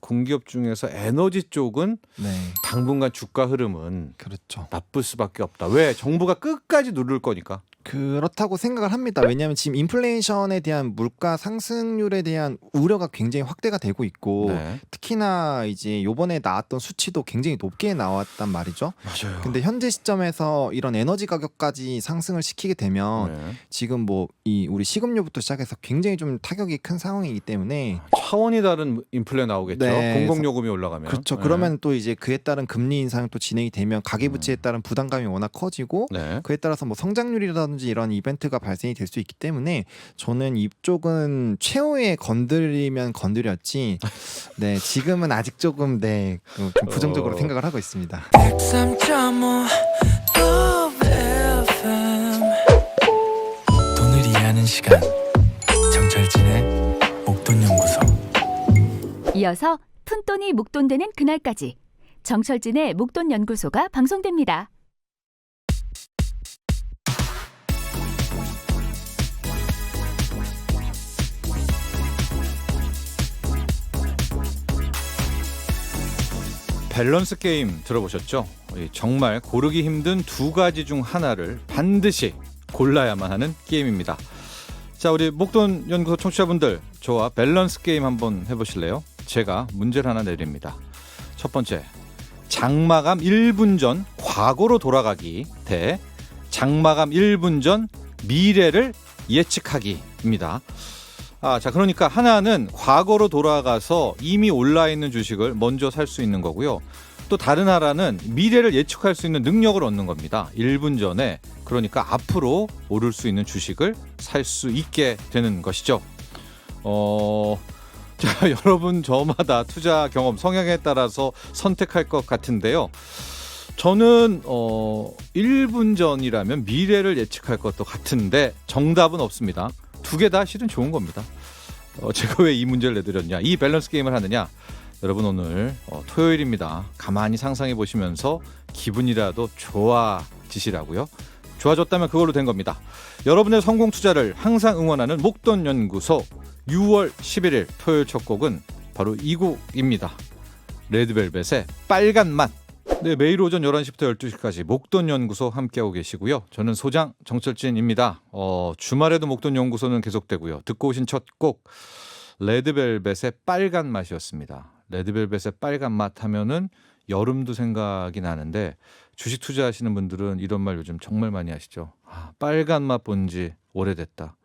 공기업 중에서 에너지 쪽은 네. 당분간 주가 흐름은 그렇죠. 나쁠 수밖에 없다. 왜? 정부가 끝까지 누를 거니까. 그렇다고 생각을 합니다. 왜냐하면 지금 인플레이션에 대한 물가 상승률에 대한 우려가 굉장히 확대가 되고 있고 네. 특히나 이제 요번에 나왔던 수치도 굉장히 높게 나왔단 말이죠. 맞아요. 근데 현재 시점에서 이런 에너지 가격까지 상승을 시키게 되면 네. 지금 뭐 이 우리 식음료부터 시작해서 굉장히 좀 타격이 큰 상황이기 때문에 차원이 다른 인플레 나오겠죠. 네. 공공요금이 올라가면. 그렇죠. 네. 그러면 또 이제 그에 따른 금리 인상이 또 진행이 되면 가계부채에 따른 부담감이 워낙 커지고 네. 그에 따라서 뭐 성장률이라든지 이런 이벤트가 발생이 될 수 있기 때문에 저는 이쪽은 최후에 건드리면 건드렸지 네 지금은 아직 조금 좀 부정적으로 생각을 하고 있습니다. 103.5 FM 돈을 이해하는 시간 정철진의 목돈연구소. 이어서 푼돈이 목돈되는 그날까지 정철진의 목돈연구소가 방송됩니다. 밸런스 게임 들어보셨죠? 정말 고르기 힘든 두 가지 중 하나를 반드시 골라야만 하는 게임입니다. 자, 우리 목돈 연구소 청취자분들, 저와 밸런스 게임 한번 해보실래요? 제가 문제를 하나 내립니다. 첫 번째, 장마감 1분 전 과거로 돌아가기 대 장마감 1분 전 미래를 예측하기입니다. 자, 그러니까 하나는 과거로 돌아가서 이미 올라 있는 주식을 먼저 살 수 있는 거고요. 또 다른 하나는 미래를 예측할 수 있는 능력을 얻는 겁니다. 1분 전에, 그러니까 앞으로 오를 수 있는 주식을 살 수 있게 되는 것이죠. 자, 여러분 저마다 투자 경험, 성향에 따라서 선택할 것 같은데요. 저는 1분 전이라면 미래를 예측할 것도 같은데 정답은 없습니다. 두 개 다 실은 좋은 겁니다. 제가 왜 이 문제를 내드렸냐, 이 밸런스 게임을 하느냐, 여러분 오늘 토요일입니다. 가만히 상상해 보시면서 기분이라도 좋아지시라고요. 좋아졌다면 그걸로 된 겁니다. 여러분의 성공 투자를 항상 응원하는 목돈연구소 6월 11일 토요일 첫 곡은 바로 이 곡입니다. 레드벨벳의 빨간 맛. 네, 매일 오전 11시부터 12시까지 목돈연구소 함께하고 계시고요. 저는 소장 정철진입니다. 주말에도 목돈연구소는 계속되고요. 듣고 오신 첫 곡 레드벨벳의 빨간 맛이었습니다. 레드벨벳의 빨간 맛 하면은 여름도 생각이 나는데 주식 투자하시는 분들은 이런 말 요즘 정말 많이 하시죠. 빨간 맛 본 지 오래됐다.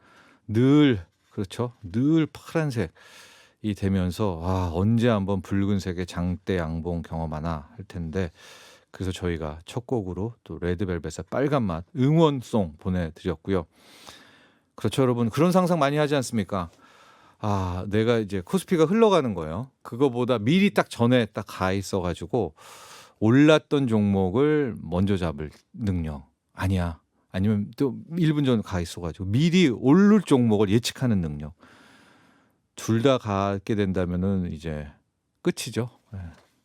늘 그렇죠. 늘 파란색이 되면서 언제 한번 붉은색의 장대 양봉 경험하나 할 텐데, 그래서 저희가 첫 곡으로 또 레드벨벳의 빨간 맛 응원송 보내드렸고요. 그렇죠, 여러분. 그런 상상 많이 하지 않습니까? 내가 이제 코스피가 흘러가는 거예요. 그거보다 미리 딱 전에 딱 가 있어가지고 올랐던 종목을 먼저 잡을 능력. 아니면 또 1분 전 가 있어가지고 미리 오를 종목을 예측하는 능력. 둘 다 갖게 된다면은 이제 끝이죠.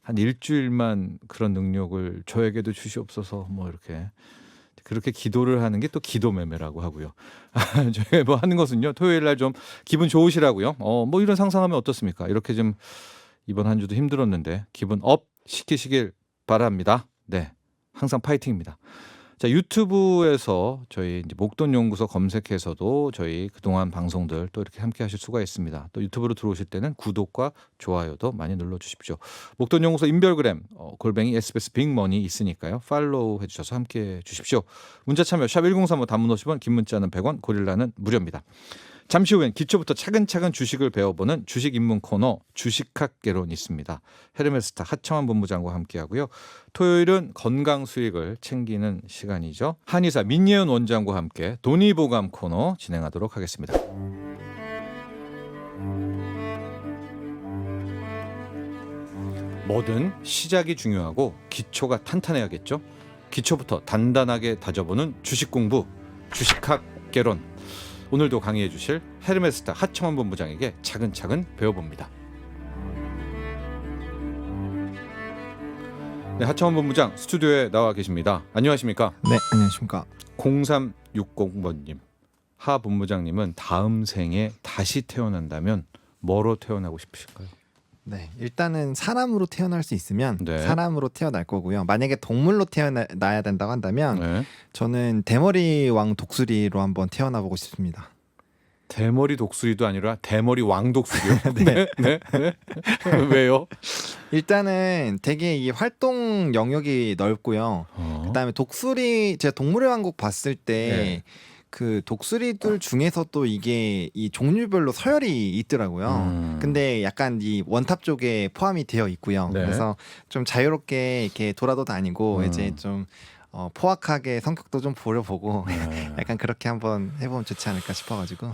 한 일주일만 그런 능력을 저에게도 주시옵소서, 뭐 이렇게 그렇게 기도를 하는 게 또 기도 매매라고 하고요. 저희 뭐 하는 것은요, 토요일 날 좀 기분 좋으시라고요. 뭐 이런 상상하면 어떻습니까? 이렇게 좀 이번 한 주도 힘들었는데 기분 업 시키시길 바랍니다. 네, 항상 파이팅입니다. 자, 유튜브에서 저희 이제 목돈연구소 검색해서도 저희 그동안 방송들 또 이렇게 함께 하실 수가 있습니다. 또 유튜브로 들어오실 때는 구독과 좋아요도 많이 눌러주십시오. 목돈연구소 인별그램 골뱅이 SBS 빅머니 있으니까요. 팔로우 해주셔서 함께 해주십시오. 문자 참여 샵 1035, 단문 50원, 긴 문자는 100원, 고릴라는 무료입니다. 잠시 후엔 기초부터 차근차근 주식을 배워보는 주식 입문 코너 주식학개론 있습니다. 헤르메스타 하청환 본부장과 함께하고요. 토요일은 건강 수익을 챙기는 시간이죠. 한의사 민예은 원장과 함께 돈이보감 코너 진행하도록 하겠습니다. 뭐든 시작이 중요하고 기초가 탄탄해야겠죠. 기초부터 단단하게 다져보는 주식 공부, 주식학개론. 오늘도 강의해 주실 헤르메스타 하청환 본부장에게 차근차근 배워봅니다. 네, 하청환 본부장 스튜디오에 나와 계십니다. 안녕하십니까? 네, 안녕하십니까? 0360번님, 하 본부장님은 다음 생에 다시 태어난다면 뭐로 태어나고 싶으실까요? 네, 일단은 사람으로 태어날 수 있으면 네. 사람으로 태어날 거고요. 만약에 동물로 태어나야 된다고 한다면 네. 저는 대머리 왕 독수리로 한번 태어나보고 싶습니다. 대머리 독수리도 아니라 대머리 왕 독수리요. 네. 네. 네. 왜요? 일단은 되게 이 활동 영역이 넓고요. 그다음에 독수리 제가 동물의 왕국 봤을 때 그 독수리들 중에서 또 이게 이 종류별로 서열이 있더라고요. 근데 약간 이 원탑 쪽에 포함이 되어 있고요. 네. 그래서 좀 자유롭게 이렇게 돌아도 다니고 이제 좀 포악하게 성격도 좀 보려보고 약간 그렇게 한번 해보면 좋지 않을까 싶어가지고.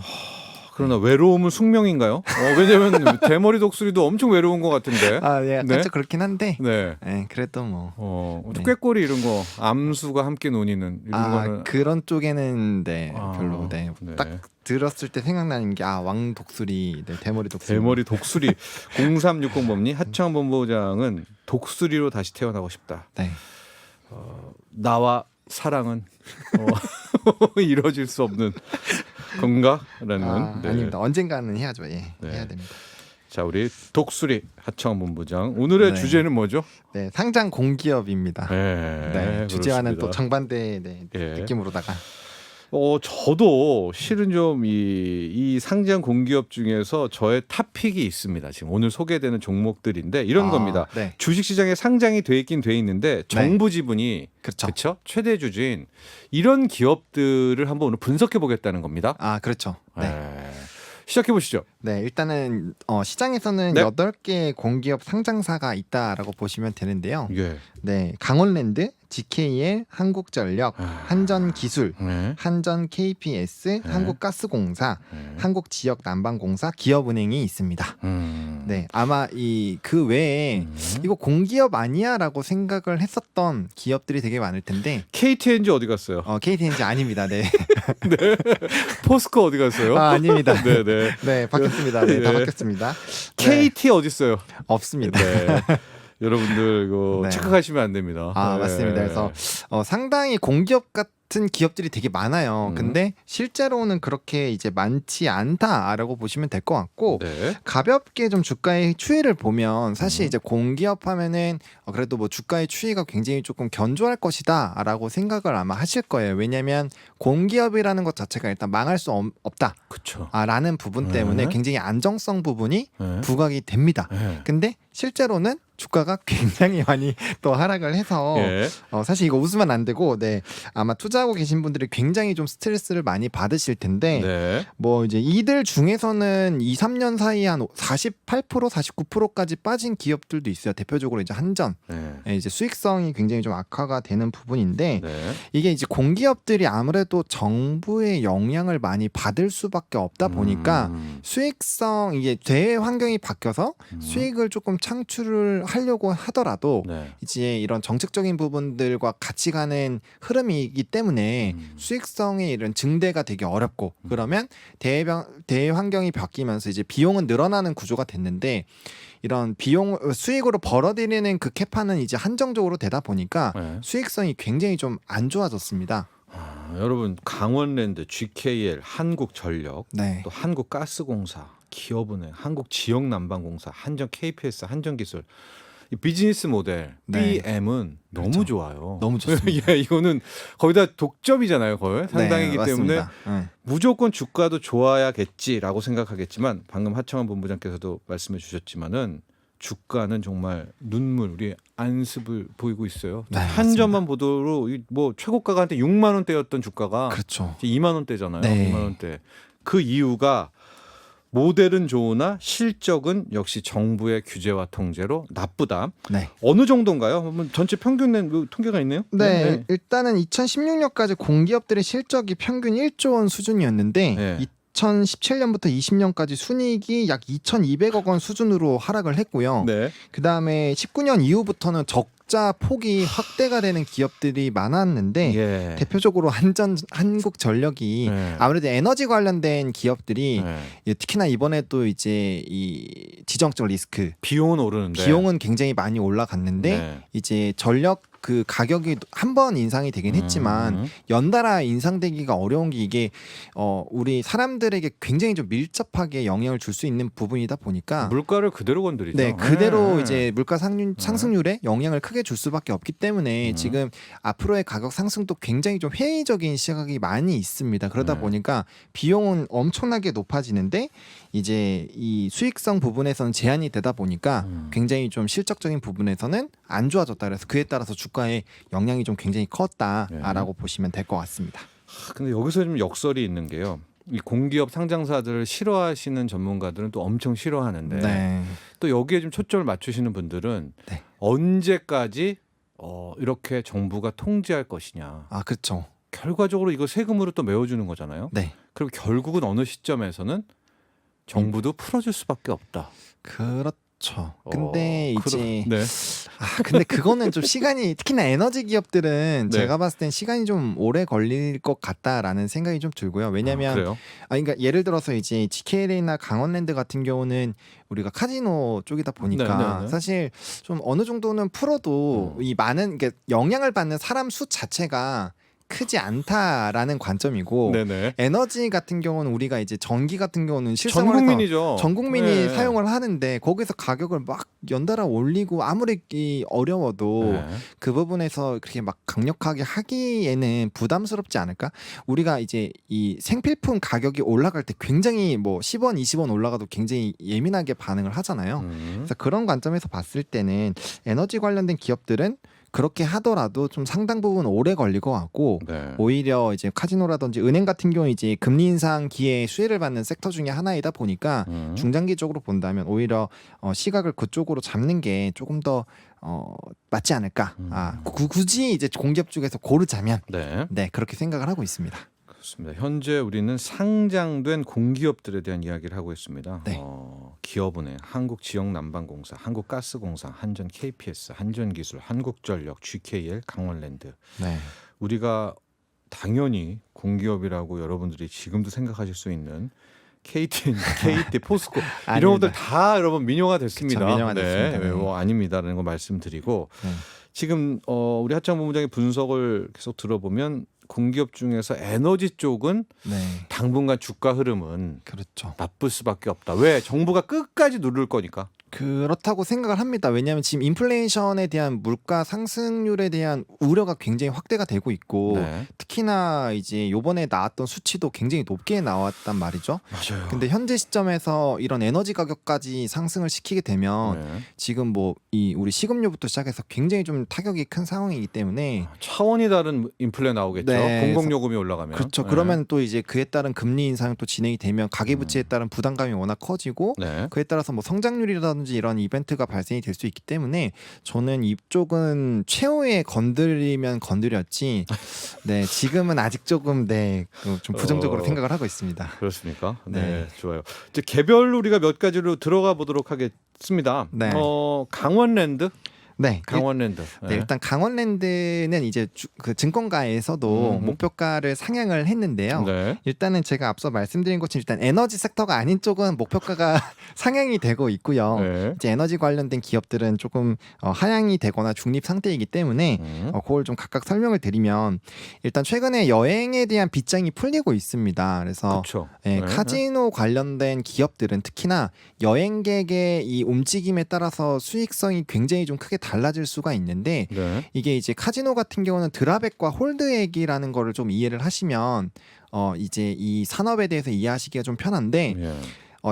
그러나 외로움은 숙명인가요? 왜냐면 대머리 독수리도 엄청 외로운 것 같은데. 아, 예, 네? 살짝 그렇긴 한데. 네. 네, 그래도 뭐. 네. 꾀꼬리 이런 거, 암수가 함께 논이는 이런 거는 그런 쪽에는 네 아, 별로 네. 네. 딱 들었을 때 생각나는 게 왕 독수리, 네, 대머리 독수리. 대머리 독수리 0360번님 하청 본부장은 독수리로 다시 태어나고 싶다. 네. 나와 사랑은 이루어질 수 없는 건가?라는. 네. 아닙니다. 언젠가는 해야죠. 예, 네. 해야 됩니다. 자, 우리 독수리 하청 본부장 오늘의 네. 주제는 뭐죠? 네, 상장 공기업입니다. 네, 주제와는 또 그렇습니다. 정반대의 네, 예. 느낌으로다가. 저도 실은 좀 이 상장 공기업 중에서 저의 탑픽이 있습니다. 지금 오늘 소개되는 종목들인데 이런 겁니다. 네, 주식시장에 상장이 돼 있긴 돼 있는데 정부 지분이 그렇죠. 그렇죠? 최대 주주인 이런 기업들을 한번 오늘 분석해 보겠다는 겁니다. 그렇죠. 네. 시작해 보시죠. 네, 일단은 시장에서는 네. 8개 공기업 상장사가 있다라고 보시면 되는데요. 예. 네, 강원랜드, GKL, 한국전력, 한전기술, 네. 한전 KPS, 한국가스공사, 한국지역난방공사, 기업은행이 있습니다. 네, 아마 그 외에 이거 공기업 아니야라고 생각을 했었던 기업들이 되게 많을 텐데 KTNG 어디 갔어요? KTNG 아닙니다. 네, 포스코 어디 갔어요? 아닙니다. 네, 네. 네, 바뀌었습니다. 네, 다 예. 바뀌었습니다. 네, KT 어디 있어요? 없습니다. 네. 여러분들 이거 네. 착각하시면 안 됩니다. 네. 맞습니다. 그래서 상당히 공기업 같은 기업들이 되게 많아요. 근데 실제로는 그렇게 이제 많지 않다라고 보시면 될 것 같고 네. 가볍게 좀 주가의 추이를 보면 사실 이제 공기업 하면은 그래도 뭐 주가의 추이가 굉장히 조금 견조할 것이다라고 생각을 아마 하실 거예요. 왜냐하면 공기업이라는 것 자체가 일단 망할 수 없다. 그렇죠. 라는 부분 때문에 굉장히 안정성 부분이 부각이 됩니다. 근데 실제로는 주가가 굉장히 많이 또 하락을 해서 예. 사실 이거 웃으면 안 되고 아마 투자하고 계신 분들이 굉장히 좀 스트레스를 많이 받으실 텐데 네. 뭐 이제 이들 중에서는 2, 3년 사이에 한 48%, 49%까지 빠진 기업들도 있어요. 대표적으로 이제 한전. 네. 이제 수익성이 굉장히 좀 악화가 되는 부분인데 네. 이게 이제 공기업들이 아무래도 정부의 영향을 많이 받을 수밖에 없다 보니까 수익성 이게 대외 환경이 바뀌어서 수익을 조금 창출을 하려고 하더라도 네. 이제 이런 정책적인 부분들과 같이 가는 흐름이기 때문에 수익성의 이런 증대가 되게 어렵고 그러면 대외 환경이 바뀌면서 이제 비용은 늘어나는 구조가 됐는데 이런 수익으로 벌어들이는 그 캐파는 이제 한정적으로 되다 보니까 네. 수익성이 굉장히 좀 안 좋아졌습니다. 여러분 강원랜드, GKL, 한국전력, 네. 또 한국가스공사, 기업은행, 한국지역난방공사, 한전 KPS, 한전기술 이 비즈니스 모델 네. BM은 너무 그렇죠. 좋아요. 너무 좋습니다. 예, 이거는 거의 다 독점이잖아요, 거의 상당이기 네, 때문에 맞습니다. 네. 무조건 주가도 좋아야겠지라고 생각하겠지만 방금 하청환 본부장께서도 말씀해 주셨지만은 주가는 정말 눈물 우리 안습을 보이고 있어요. 네, 한전만 보도록 뭐 최고가가 한때 6만 원대였던 주가가 그렇죠. 이제 2만 원대잖아요. 네. 2만 원대. 그 이유가 모델은 좋으나 실적은 역시 정부의 규제와 통제로 나쁘다. 네. 어느 정도인가요? 한번 전체 평균 낸 통계가 있네요. 네, 일단은 2016년까지 공기업들의 실적이 평균 1조 원 수준이었는데 네. 2017년부터 20년까지 순이익이 약 2,200억 원 수준으로 하락을 했고요. 네. 그다음에 19년 이후부터는 적자 폭이 확대가 되는 기업들이 많았는데 예. 대표적으로 한국전력이 네. 아무래도 에너지 관련된 기업들이 네. 특히나 이번에 또 이제 이 지정적 리스크 비용은 오르는데 비용은 굉장히 많이 올라갔는데 네. 이제 전력 그 가격이 한 번 인상이 되긴 했지만 연달아 인상되기가 어려운 게 이게 우리 사람들에게 굉장히 좀 밀접하게 영향을 줄 수 있는 부분이다 보니까 물가를 그대로 건드리죠. 네, 그대로 네. 이제 물가 상승률에 영향을 크게 줄 수밖에 없기 때문에 지금 앞으로의 가격 상승도 굉장히 좀 회의적인 시각이 많이 있습니다. 그러다 네. 보니까 비용은 엄청나게 높아지는데 이제 이 수익성 부분에서는 제한이 되다 보니까 굉장히 좀 실적적인 부분에서는 안 좋아졌다. 그래서 그에 따라서 주가에 영향이 좀 굉장히 컸다라고 보시면 될 것 같습니다. 근데 여기서 좀 역설이 있는 게요. 이 공기업 상장사들을 싫어하시는 전문가들은 또 엄청 싫어하는데 네. 또 여기에 좀 초점을 맞추시는 분들은 네. 언제까지 이렇게 정부가 통제할 것이냐. 아, 그렇죠. 결과적으로 이거 세금으로 또 메워주는 거잖아요. 네. 그리고 결국은 어느 시점에서는 정부도 풀어줄 수밖에 없다. 그렇죠. 근데 이제 네. 근데 그거는 좀 시간이 특히나 에너지 기업들은 네. 제가 봤을 땐 시간이 좀 오래 걸릴 것 같다라는 생각이 좀 들고요. 왜냐면 그래요? 그러니까 예를 들어서 이제 GKLA나 강원랜드 같은 경우는 우리가 카지노 쪽이다 보니까 네. 사실 좀 어느 정도는 풀어도 이 많은 그러니까 영향을 받는 사람 수 자체가 크지 않다라는 관점이고 네네. 에너지 같은 경우는 우리가 이제 전기 같은 경우는 전 실생활에서 국민이죠. 전 국민이 네. 사용을 하는데 거기서 가격을 막 연달아 올리고 아무리 어려워도 네. 그 부분에서 그렇게 막 강력하게 하기에는 부담스럽지 않을까? 우리가 이제 이 생필품 가격이 올라갈 때 굉장히 뭐 10원, 20원 올라가도 굉장히 예민하게 반응을 하잖아요. 그래서 그런 관점에서 봤을 때는 에너지 관련된 기업들은 그렇게 하더라도 좀 상당 부분 오래 걸릴 것 같고 네. 오히려 이제 카지노라든지 은행 같은 경우 이제 금리 인상기에 수혜를 받는 섹터 중에 하나이다 보니까 중장기적으로 본다면 오히려 시각을 그쪽으로 잡는 게 조금 더 맞지 않을까. 굳이 이제 공기업 쪽에서 고르자면 네. 네 그렇게 생각을 하고 있습니다. 그렇습니다. 현재 우리는 상장된 공기업들에 대한 이야기를 하고 있습니다. 네. 기업은행, 한국지역난방공사, 한국가스공사, 한전 KPS, 한전기술, 한국전력, GKL, 강원랜드. 네. 우리가 당연히 공기업이라고 여러분들이 지금도 생각하실 수 있는 KT, 포스코 이런 것들 다 여러분 민영화 됐습니다. 그쵸, 민영화 됐습니다. 네, 네. 뭐 아닙니다라는 거 말씀드리고 네. 지금 우리 하창 본부장의 분석을 계속 들어보면 공기업 중에서 에너지 쪽은 네. 당분간 주가 흐름은 그렇죠. 나쁠 수밖에 없다. 왜? 정부가 끝까지 누를 거니까. 그렇다고 생각을 합니다. 왜냐하면 지금 인플레이션에 대한 물가 상승률에 대한 우려가 굉장히 확대가 되고 있고 네. 특히나 이제 요번에 나왔던 수치도 굉장히 높게 나왔단 말이죠. 맞아요. 근데 현재 시점에서 이런 에너지 가격까지 상승을 시키게 되면 네. 지금 뭐 이 우리 식음료부터 시작해서 굉장히 좀 타격이 큰 상황이기 때문에 차원이 다른 인플레 나오겠죠. 네. 공공요금이 올라가면. 그렇죠. 네. 그러면 또 이제 그에 따른 금리 인상이 또 진행이 되면 가계부채에 따른 부담감이 워낙 커지고 네. 그에 따라서 뭐 성장률이라든지 이런 이벤트가 발생이 될 수 있기 때문에 저는 이쪽은 최후에 건드리면 건드렸지 네 지금은 아직 조금 좀 부정적으로 생각을 하고 있습니다. 그렇습니까? 네, 네. 좋아요. 이제 개별로 우리가 몇 가지로 들어가 보도록 하겠습니다. 네. 강원랜드. 네, 강원랜드. 네, 일단 강원랜드는 이제 그 증권가에서도 목표가를 상향을 했는데요. 네. 일단은 제가 앞서 말씀드린 것처럼 일단 에너지 섹터가 아닌 쪽은 목표가가 상향이 되고 있고요. 네. 이제 에너지 관련된 기업들은 조금 하향이 되거나 중립 상태이기 때문에 그걸 좀 각각 설명을 드리면 일단 최근에 여행에 대한 빗장이 풀리고 있습니다. 그래서 그렇죠. 네, 카지노 관련된 기업들은 특히나 여행객의 이 움직임에 따라서 수익성이 굉장히 좀 크게 달라질 수가 있는데 네. 이게 이제 카지노 같은 경우는 드랍액과 홀드액이라는 거를 좀 이해를 하시면 이제 이 산업에 대해서 이해하시기가 좀 편한데 예.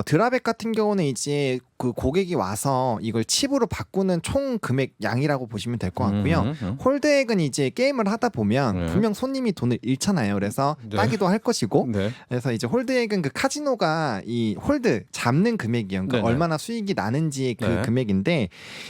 드랍액 같은 경우는 이제 그 고객이 와서 이걸 칩으로 바꾸는 총 금액 양이라고 보시면 될 것 같고요. 홀드액은 이제 게임을 하다 보면 네. 분명 손님이 돈을 잃잖아요. 그래서 네. 따기도 할 것이고 네. 그래서 이제 홀드액은 그 카지노가 이 홀드 잡는 금액이요. 그러니까 네네. 얼마나 수익이 나는지 그 네. 금액인데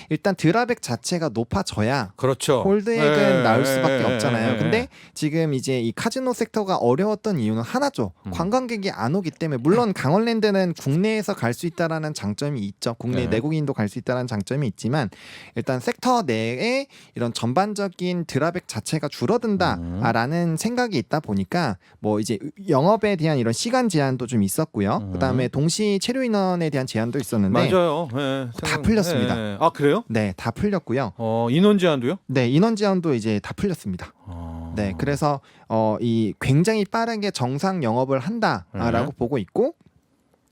일단 드랍액 자체가 높아져야 그렇죠. 홀드액은 네. 나올 수밖에 네. 없잖아요. 네. 근데 지금 이제 이 카지노 섹터가 어려웠던 이유는 하나죠. 관광객이 안 오기 때문에 물론 강원랜드는 국내에서 갈 수 있다라는 장점이 있죠. 국내 네. 내국인도 갈 수 있다라는 장점이 있지만 일단 섹터 내에 이런 전반적인 드랍액 자체가 줄어든다라는 생각이 있다 보니까 뭐 이제 영업에 대한 이런 시간 제한도 좀 있었고요. 그다음에 동시 체류 인원에 대한 제한도 있었는데 맞아요. 네, 다 풀렸습니다. 네. 아 그래요? 네, 다 풀렸고요. 인원 제한도요? 네, 인원 제한도 이제 다 풀렸습니다. 네, 그래서 이 굉장히 빠르게 정상 영업을 한다라고 보고 있고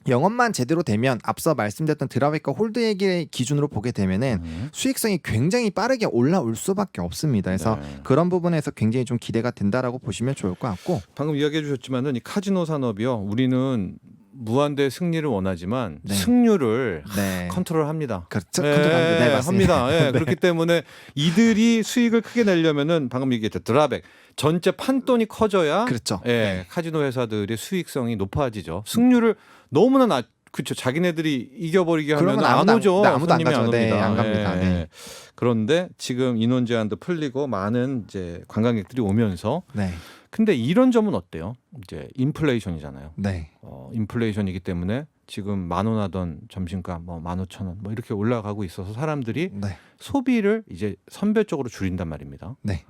영업만 제대로 되면 앞서 말씀드렸던 드랍액과 홀드액의 기준으로 보게 되면은 수익성이 굉장히 빠르게 올라올 수밖에 없습니다. 그래서 네. 그런 부분에서 굉장히 좀 기대가 된다라고 보시면 좋을 것 같고 방금 이야기해 주셨지만은 이 카지노 산업이요. 우리는 무한대 승리를 원하지만 네. 승률을 네. 컨트롤합니다. 그렇죠. 컨트롤합니다. 네, 맞습니다. 합니다. 예, 네. 그렇기 때문에 이들이 수익을 크게 내려면은 방금 얘기했죠 드랍액 전체 판돈이 커져야 그렇죠. 예, 네. 카지노 회사들의 수익성이 높아지죠. 승률을 너무나 그렇죠. 자기네들이 이겨버리게 하면 그러면 안 오죠. 아무도 안 손님이 가죠. 네, 옵니다. 안 갑니다. 예. 네. 그런데 지금 인원 제한도 풀리고 많은 이제 관광객들이 오면서 네. 근데 이런 점은 어때요? 이제 인플레이션이잖아요. 네. 인플레이션이기 때문에 지금 10,000원 하던 점심값 뭐 15,000원 뭐 이렇게 올라가고 있어서 사람들이 네. 소비를 이제 선별적으로 줄인단 말입니다. 네.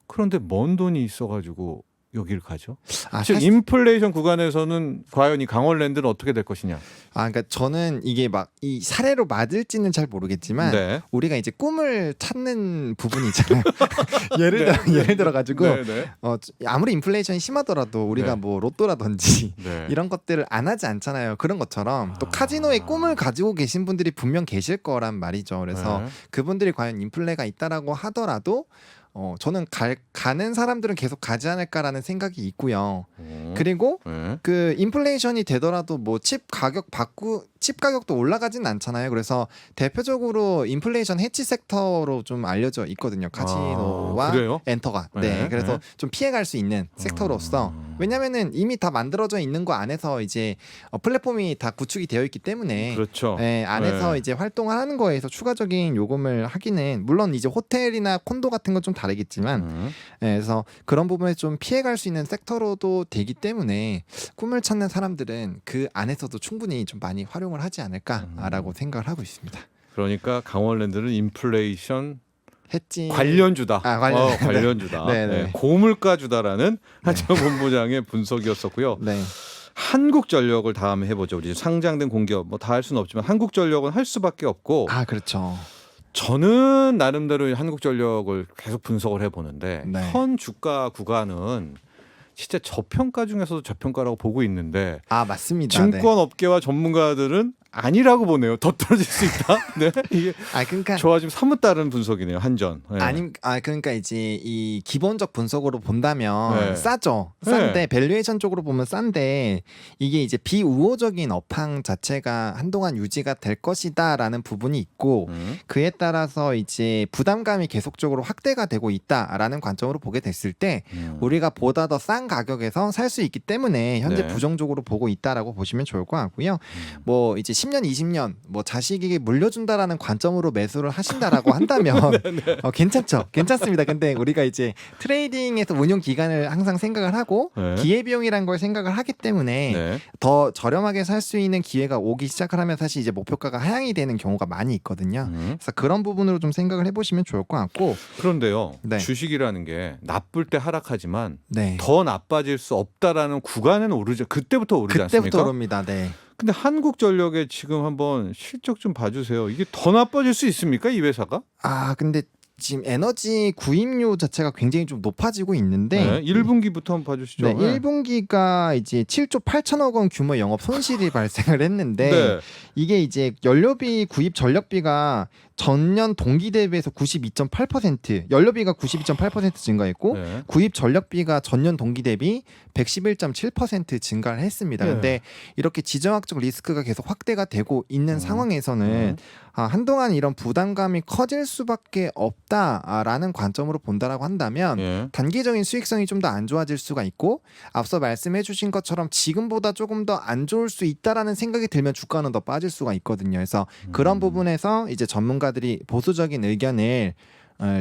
그런데 먼 돈이 있어가지고 여기를 가죠. 아, 즉 인플레이션 구간에서는 과연 이 강원랜드는 어떻게 될 것이냐. 그러니까 저는 이게 막 이 사례로 맞을지는 잘 모르겠지만 네. 우리가 이제 꿈을 찾는 부분이 있잖아요. 예를 들어 가지고 네, 네. 아무리 인플레이션이 심하더라도 우리가 네. 뭐 로또라든지 네. 이런 것들을 안 하지 않잖아요. 그런 것처럼 또 카지노의 꿈을 가지고 계신 분들이 분명 계실 거란 말이죠. 그래서 네. 그분들이 과연 인플레가 있다라고 하더라도 저는 가는 사람들은 계속 가지 않을까라는 생각이 있고요. 그리고 네. 그 인플레이션이 되더라도 뭐 칩 가격도 올라가진 않잖아요. 그래서 대표적으로 인플레이션 해치 섹터로 좀 알려져 있거든요. 카지노와 그래요? 엔터가. 네, 네. 그래서 네. 좀 피해갈 수 있는 섹터로서 왜냐면은 이미 다 만들어져 있는 거 안에서 이제 플랫폼이 다 구축이 되어 있기 때문에 그렇죠. 네, 안에서 네. 이제 활동을 하는 거에서 추가적인 요금을 하기는 물론 이제 호텔이나 콘도 같은 건 좀 다르겠지만 네, 그래서 그런 부분에 좀 피해갈 수 있는 섹터로도 되기 때문에 꿈을 찾는 사람들은 그 안에서도 충분히 좀 많이 활용을 하지 않을까라고 생각을 하고 있습니다. 그러니까 강원랜드는 인플레이션 했지 관련주다. 관련주다. 네, 네. 네, 고물가주다라는 한참 본부장의 분석이었었고요. 네. 한국전력을 다음에 해보죠. 우리 상장된 공기업 뭐 다 할 수는 없지만 한국전력은 할 수밖에 없고 그렇죠. 저는 나름대로 한국전력을 계속 분석을 해보는데 네. 현 주가 구간은 진짜 저평가 중에서도 저평가라고 보고 있는데 맞습니다. 증권업계와 전문가들은 아니라고 보네요. 더 떨어질 수 있다. 네, 이게 그러니까 저와 지금 사뭇 다른 분석이네요. 한전. 네. 그러니까 이제 이 기본적 분석으로 본다면 네. 싸죠. 싼데 밸류에이션 쪽으로 보면 싼데 이게 이제 비우호적인 업황 자체가 한동안 유지가 될 것이다라는 부분이 있고 그에 따라서 이제 부담감이 계속적으로 확대가 되고 있다라는 관점으로 보게 됐을 때 우리가 보다 더 싼 가격에서 살 수 있기 때문에 현재 네. 부정적으로 보고 있다라고 보시면 좋을 것 같고요. 뭐 이제 10년, 20년 뭐 자식에게 물려준다라는 관점으로 매수를 하신다라고 한다면 괜찮죠. 괜찮습니다. 근데 우리가 이제 트레이딩에서 운용 기간을 항상 생각을 하고 네. 기회비용이라는 걸 생각을 하기 때문에 네. 더 저렴하게 살 수 있는 기회가 오기 시작을 하면 사실 이제 목표가가 하향이 되는 경우가 많이 있거든요. 그래서 그런 부분으로 좀 생각을 해보시면 좋을 것 같고 그런데요. 네. 주식이라는 게 나쁠 때 하락하지만 네. 더 나빠질 수 없다라는 구간에는 오르죠. 그때부터 오르지 그때부터 않습니까? 오릅니다. 네. 근데 한국전력에 지금 한번 실적 좀 봐주세요. 이게 더 나빠질 수 있습니까? 이 회사가? 근데 지금 에너지 구입료 자체가 굉장히 좀 높아지고 있는데 네, 1분기부터 한번 봐주시죠. 네, 1분기가 이제 7조 8천억 원 규모 영업 손실이 발생을 했는데 네. 이게 이제 연료비 구입 전력비가 전년 동기 대비해서 92.8% 연료비가 92.8% 증가했고 네. 구입 전력비가 전년 동기 대비 111.7% 증가를 했습니다. 네. 근데 이렇게 지정학적 리스크가 계속 확대가 되고 있는 상황에서는 한동안 이런 부담감이 커질 수밖에 없다라는 관점으로 본다라고 한다면 예. 단기적인 수익성이 좀 더 안 좋아질 수가 있고 앞서 말씀해 주신 것처럼 지금보다 조금 더 안 좋을 수 있다라는 생각이 들면 주가는 더 빠질 수가 있거든요. 그래서 그런 부분에서 이제 전문가들이 보수적인 의견을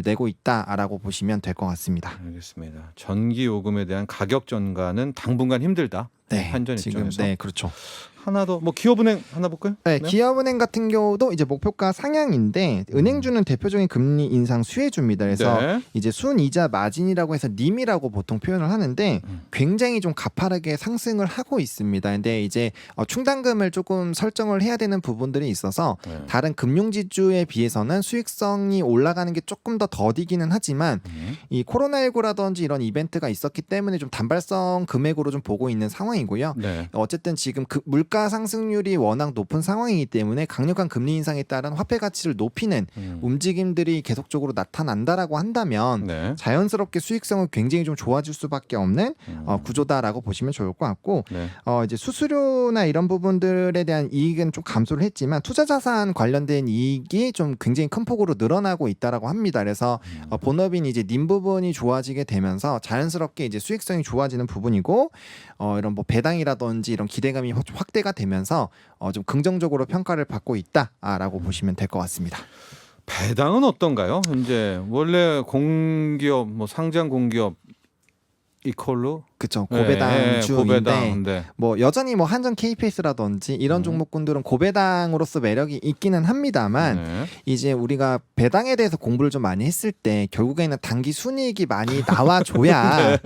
내고 있다라고 보시면 될 것 같습니다. 알겠습니다. 전기 요금에 대한 가격 전가는 당분간 힘들다. 네, 한전 지금 입장에서. 네, 그렇죠. 하나 더 뭐 기업은행 하나 볼까요? 네, 기업은행 같은 경우도 이제 목표가 상향인데 은행주는 대표적인 금리 인상 수혜주입니다. 그래서 네. 이제 순이자 마진이라고 해서 님이라고 보통 표현을 하는데 굉장히 좀 가파르게 상승을 하고 있습니다. 근데 이제 충당금을 조금 설정을 해야 되는 부분들이 있어서 네. 다른 금융지주에 비해서는 수익성이 올라가는 게 조금 더 더디기는 하지만 이 코로나19라든지 이런 이벤트가 있었기 때문에 좀 단발성 금액으로 좀 보고 있는 상황이고요. 네. 어쨌든 지금 물가 상승률이 워낙 높은 상황이기 때문에 강력한 금리 인상에 따른 화폐 가치를 높이는 움직임들이 계속적으로 나타난다라고 한다면 네. 자연스럽게 수익성은 굉장히 좀 좋아질 수밖에 없는 구조다라고 보시면 좋을 것 같고 네. 이제 수수료나 이런 부분들에 대한 이익은 좀 감소를 했지만 투자 자산 관련된 이익이 좀 굉장히 큰 폭으로 늘어나고 있다라고 합니다. 그래서 본업인 이제 님 부분이 좋아지게 되면서 자연스럽게 이제 수익성이 좋아지는 부분이고 이런 뭐 배당이라든지 이런 기대감이 확대가 되면서 좀 긍정적으로 평가를 받고 있다라고 보시면 될 것 같습니다. 배당은 어떤가요? 이제 원래 공기업 뭐 상장 공기업 이퀄로 그렇죠. 고배당주인데 고배당. 네. 뭐 여전히 뭐 한전 KPS라든지 이런 종목군들은 고배당으로서 매력이 있기는 합니다만 네. 이제 우리가 배당에 대해서 공부를 좀 많이 했을 때 결국에는 단기 순이익이 많이 나와줘야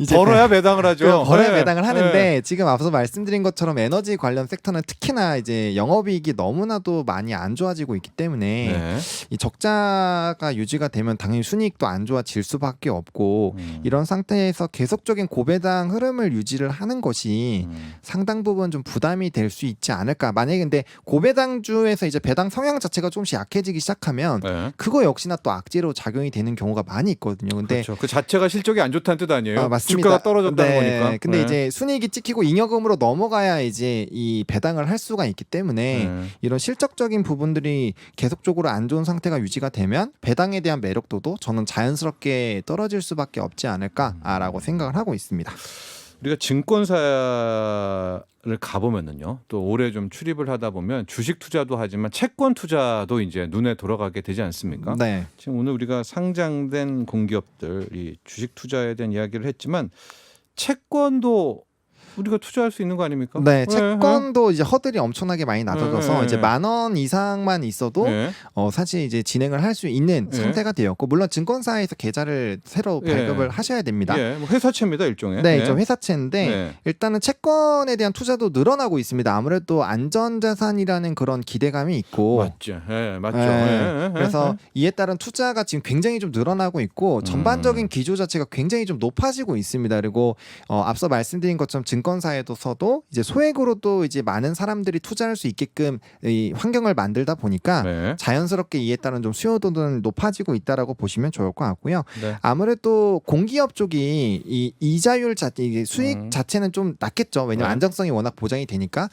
이제 벌어야 배당을 하죠. 벌어야 네. 배당을 하는데 네. 지금 앞서 말씀드린 것처럼 에너지 관련 섹터는 특히나 이제 영업이익이 너무나도 많이 안 좋아지고 있기 때문에 네. 이 적자가 유지가 되면 당연히 순이익도 안 좋아질 수밖에 없고 이런 상태에서 계속적인 고배당 흐름을 유지를 하는 것이 상당 부분 좀 부담이 될 수 있지 않을까. 만약에 근데 고배당주에서 이제 배당 성향 자체가 조금씩 약해지기 시작하면 네. 그거 역시나 또 악재로 작용이 되는 경우가 많이 있거든요. 근데 그렇죠. 그 자체가 실적이 안 좋다는 뜻 아니에요? 맞습니다. 주가가 떨어졌다는 네. 거니까. 근데 네. 이제 순이익이 찍히고 잉여금으로 넘어가야 이제 이 배당을 할 수가 있기 때문에 네. 이런 실적적인 부분들이 계속적으로 안 좋은 상태가 유지가 되면 배당에 대한 매력도도 저는 자연스럽게 떨어질 수밖에 없지 않을까라고 생각을 하고 있습니다. 우리가 증권사를 가보면은요, 또 올해 좀 출입을 하다 보면 주식 투자도 하지만 채권 투자도 이제 눈에 돌아가게 되지 않습니까? 네. 지금 오늘 우리가 상장된 공기업들이 주식 투자에 대한 이야기를 했지만 채권도 우리가 투자할 수 있는 거 아닙니까? 네, 채권도 이제 허들이 엄청나게 많이 낮아져서 네. 이제 10,000원 이상만 있어도 네. 사실 이제 진행을 할 수 있는 네. 상태가 되었고 물론 증권사에서 계좌를 새로 네. 발급을 하셔야 됩니다. 예, 뭐 회사채입니다 일종의. 네, 좀 회사채인데 네. 일단은 채권에 대한 투자도 늘어나고 있습니다. 아무래도 안전자산이라는 그런 기대감이 있고 맞죠. 예, 맞죠. 네. 예, 그래서 이에 따른 투자가 지금 굉장히 좀 늘어나고 있고 전반적인 기조 자체가 굉장히 좀 높아지고 있습니다. 그리고 앞서 말씀드린 것처럼 증권사에서도 이제 소액으로도 이제 많은 사람들이 투자할 수 있게끔 이 환경을 만들다 보니까 네. 자연스럽게 이에 따른 좀 수요도는 높아지고 있다라고 보시면 좋을 것 같고요. 네. 아무래도 공기업 쪽이 이 이자율 자체 이게 수익 자체는 좀 낮겠죠. 왜냐하면 네. 안정성이 워낙 보장이 되니까.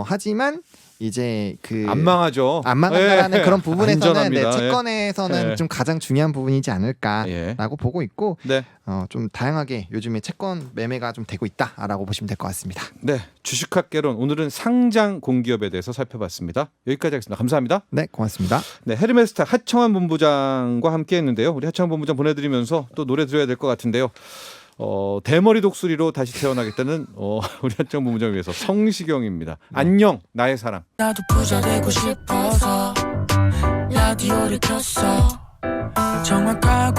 하지만 이제 그 안 망하죠. 안 망한다라는 예. 그런 부분에서는 안전합니다. 채권에서는 예. 좀 가장 중요한 부분이지 않을까라고 예. 보고 있고 네. 좀 다양하게 요즘에 채권 매매가 좀 되고 있다라고 보시면 될 것 같습니다. 네. 주식학개론 오늘은 상장 공기업에 대해서 살펴봤습니다. 여기까지 하겠습니다. 감사합니다. 네, 고맙습니다. 네, 헤르메스타 하청환 본부장과 함께했는데요. 우리 하청환 본부장 보내드리면서 또 노래 들어야 될 것 같은데요. 대머리 독수리로 다시 태어나겠다는 우리 하청환 본부장을 위해서 성시경입니다. 안녕 나의 사랑. 나도 부자 되고 싶어서 라디오를 켰어 정확하고